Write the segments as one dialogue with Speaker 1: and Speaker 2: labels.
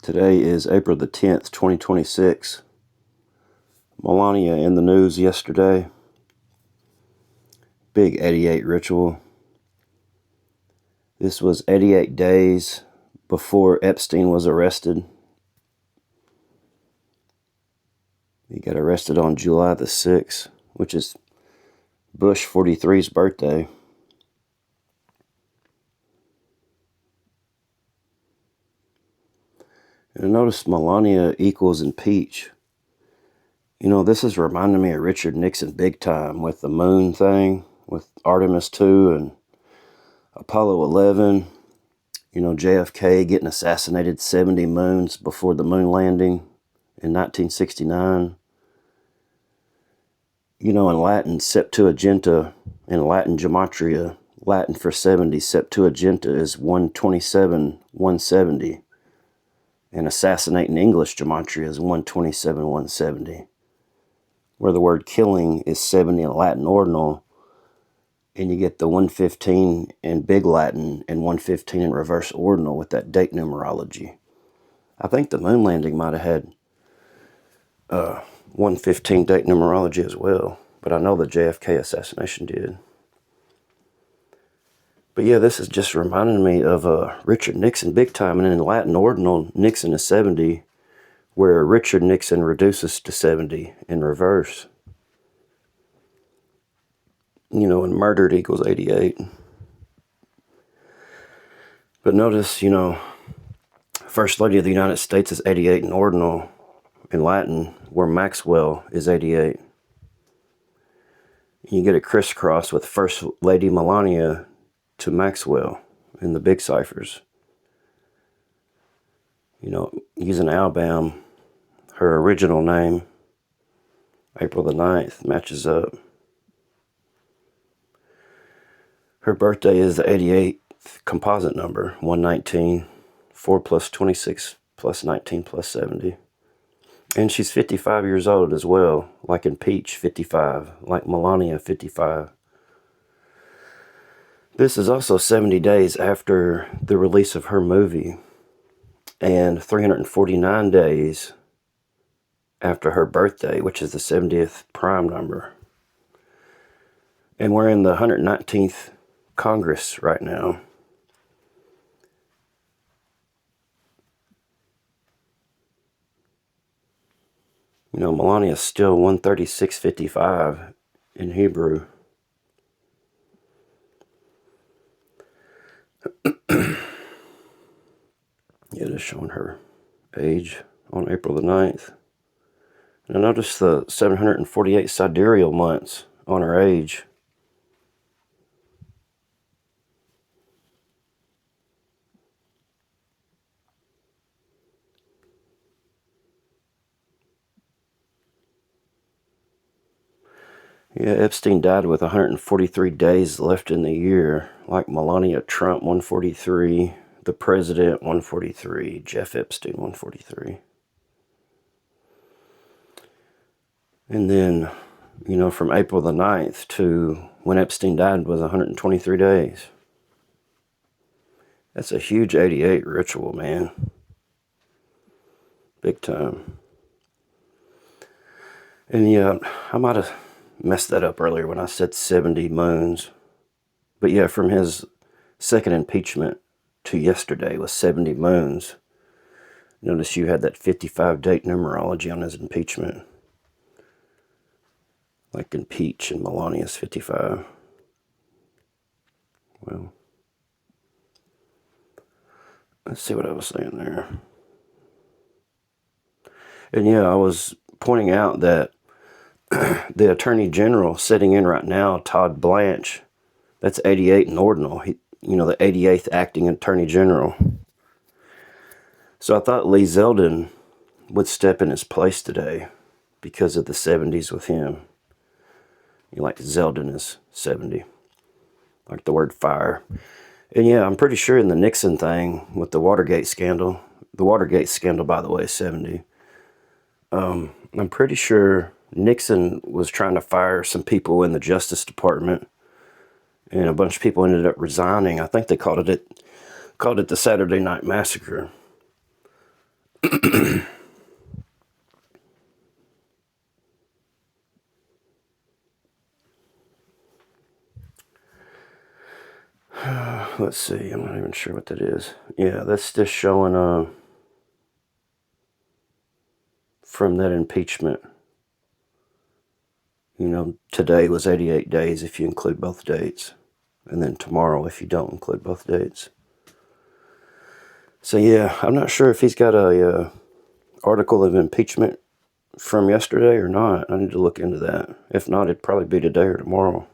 Speaker 1: Today is April the 10th, 2026. Melania in the news yesterday. Big 88 ritual. This was 88 days before Epstein was arrested. He got arrested on July the 6th, which is Bush 43's birthday. And notice Melania equals impeach. You know, this is reminding me of Richard Nixon big time with the moon thing, with Artemis 2 and Apollo 11. You know, JFK getting assassinated 70 moons before the moon landing in 1969. You know, in Latin, Septuaginta, in Latin gematria, Latin for 70, Septuaginta is 127, 170. And assassinate in English gematria is 127, 170. Where the word killing is 70 in Latin ordinal, and you get the 115 in Big Latin and 115 in reverse ordinal with that date numerology. I think the moon landing might have had 115 date numerology as well, but I know the JFK assassination did. But yeah, this is just reminding me of Richard Nixon big time, and in Latin ordinal, Nixon is 70, where Richard Nixon reduces to 70 in reverse. You know, and murdered equals 88. But notice, you know, First Lady of the United States is 88 in ordinal in Latin, where Maxwell is 88. You get a crisscross with First Lady Melania to Maxwell in the big ciphers. You know, using Alabama, her original name, April the 9th, matches up. Her birthday is the 88th composite number, 119, 4 plus 26 plus 19 plus 70. And she's 55 years old as well, like in Peach, 55, like Melania, 55. This is also 70 days after the release of her movie, and 349 days after her birthday, which is the 70th prime number. And we're in the 119th Congress right now. You know, Melania is still 136.55 in Hebrew. Yeah, just showing her age on April the 9th. And I noticed the 748 sidereal months on her age. Yeah, Epstein died with 143 days left in the year, like Melania Trump, 143, the president, 143, Jeff Epstein, 143. And then, you know, from April the 9th to when Epstein died was 123 days. That's a huge 88 ritual, man. Big time. And yeah, I might have messed that up earlier when I said 70 moons. But yeah, from his second impeachment to yesterday was 70 moons. Notice you had that 55 date numerology on his impeachment. Like in Peach and Melania's 55. Well, let's see what I was saying there. And yeah, I was pointing out that the Attorney General sitting in right now, Todd Blanche, that's 88 in ordinal. He, you know, the 88th acting Attorney General. So I thought Lee Zeldin would step in his place today because of the 70s with him. You know, like Zeldin is 70. Like the word fire. And yeah, I'm pretty sure in the Nixon thing with the Watergate scandal, by the way, is 70. I'm pretty sure Nixon was trying to fire some people in the Justice Department, and a bunch of people ended up resigning. I think they called it the Saturday Night Massacre. Let's see, I'm not even sure what that is. Yeah, that's just showing from that impeachment. You know, today was 88 days if you include both dates. And then tomorrow if you don't include both dates. So yeah, I'm not sure if he's got a article of impeachment from yesterday or not. I need to look into that. If not, it'd probably be today or tomorrow.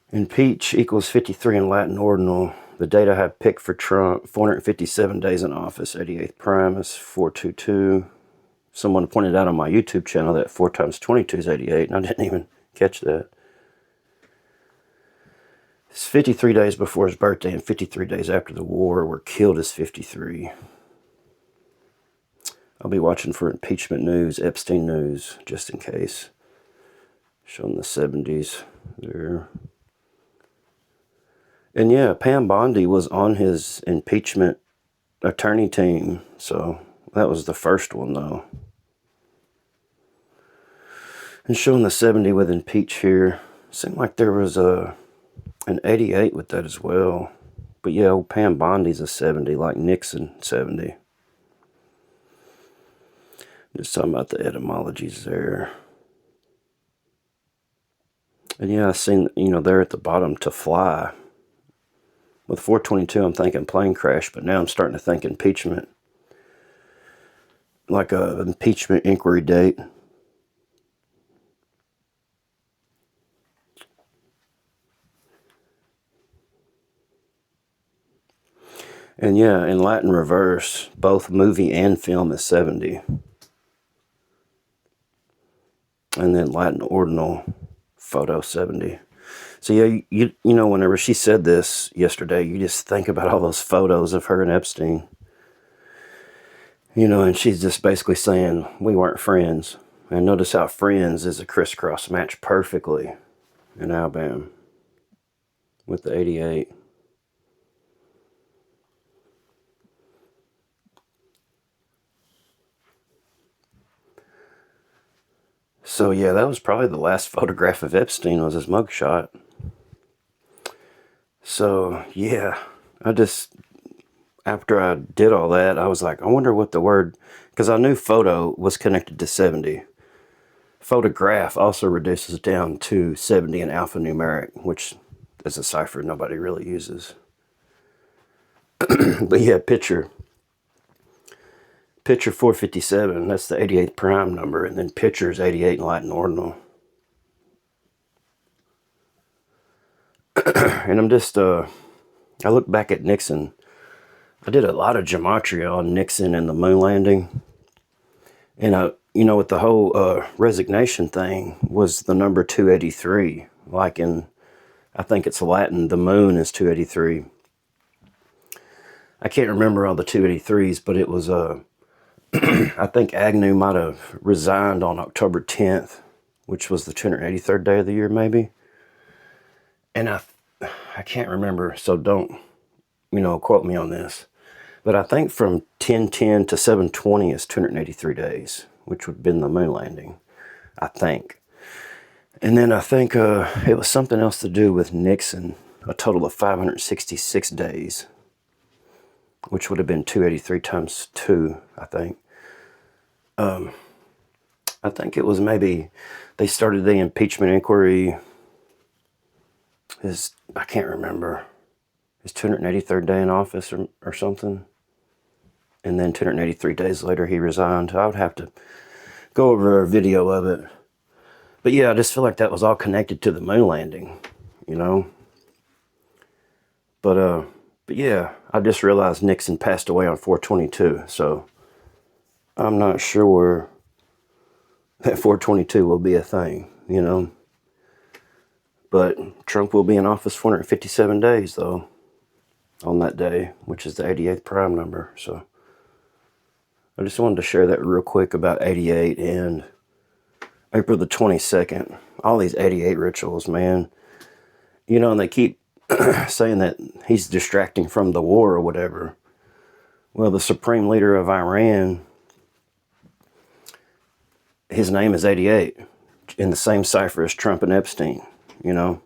Speaker 1: Impeach equals 53 in Latin ordinal. The date I have picked for Trump, 457 days in office, 88th prime is 422. Someone pointed out on my YouTube channel that 4 times 22 is 88, and I didn't even catch that. It's 53 days before his birthday and 53 days after the war were killed as 53. I'll be watching for impeachment news, Epstein news, just in case. Showing the 70s there. And yeah, Pam Bondi was on his impeachment attorney team, so that was the first one though. And showing the 70 with impeach here. Seemed like there was an 88 with that as well. But yeah, old Pam Bondi's a 70, like Nixon 70. Just talking about the etymologies there. And yeah, I seen, there at the bottom, to fly. With 422, I'm thinking plane crash, but now I'm starting to think impeachment. Like a impeachment inquiry date. And yeah, in Latin reverse, both movie and film is 70. And then Latin ordinal, photo 70. So yeah, you know, whenever she said this yesterday, you just think about all those photos of her and Epstein. And she's just basically saying, we weren't friends. And notice how friends is a crisscross match perfectly in Alabama with the 88. So yeah, that was probably the last photograph of Epstein was his mugshot. So yeah, after I did all that, I was like, I wonder what the word, because I knew photo was connected to 70. Photograph also reduces down to 70 in alphanumeric, which is a cipher nobody really uses. But yeah, picture 457, that's the 88th prime number, and then picture is 88 in Latin ordinal. And I'm just, I look back at Nixon. I did a lot of gematria on Nixon and the moon landing. And, with the whole resignation thing was the number 283. Like I think it's Latin, the moon is 283. I can't remember all the 283s, but it was, I think Agnew might have resigned on October 10th, which was the 283rd day of the year, maybe. And I can't remember, so don't, quote me on this. But I think from 1010 to 720 is 283 days, which would have been the moon landing, I think. And then I think it was something else to do with Nixon, a total of 566 days, which would have been 283 times 2, I think. I think it was maybe they started the impeachment inquiry. I can't remember. His 283rd day in office or something. And then 283 days later he resigned. I would have to go over a video of it. But yeah, I just feel like that was all connected to the moon landing, But yeah, I just realized Nixon passed away on 422. So I'm not sure that 422 will be a thing, But Trump will be in office 457 days, though, on that day, which is the 88th prime number. So I just wanted to share that real quick about 88 and April the 22nd. All these 88 rituals, man. And they keep saying that he's distracting from the war or whatever. Well, the supreme leader of Iran, his name is 88, in the same cipher as Trump and Epstein, you know.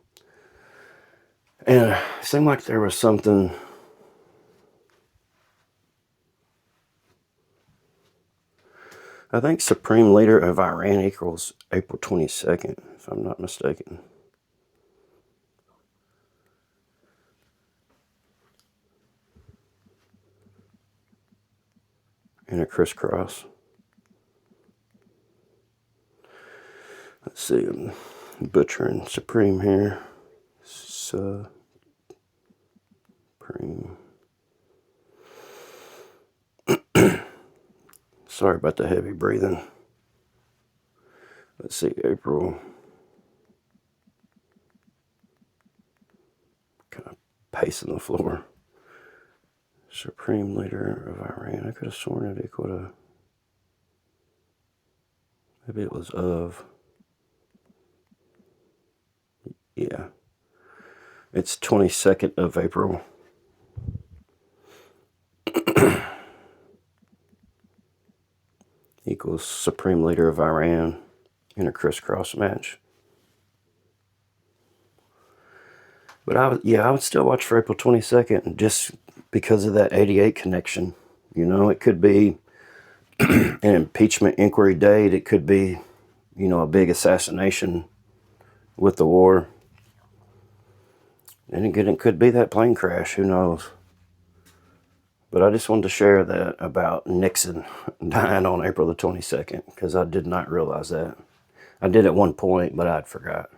Speaker 1: And it seemed like there was something. I think supreme leader of Iran equals April 22nd, if I'm not mistaken. In a crisscross. Let's see, I'm butchering supreme here. Supreme. Sorry about the heavy breathing. Let's see, April. Kind of pacing the floor. Supreme leader of Iran. I could have sworn it equal to. Maybe it was of. Yeah. It's 22nd of April. Equals supreme leader of Iran in a crisscross match. But I would still watch for April 22nd just because of that 88 connection. You know, it could be an impeachment inquiry date. It could be, you know, a big assassination with the war. And again, it could be that plane crash. Who knows? But I just wanted to share that about Nixon dying on April the 22nd because I did not realize that. I did at one point, but I'd forgot.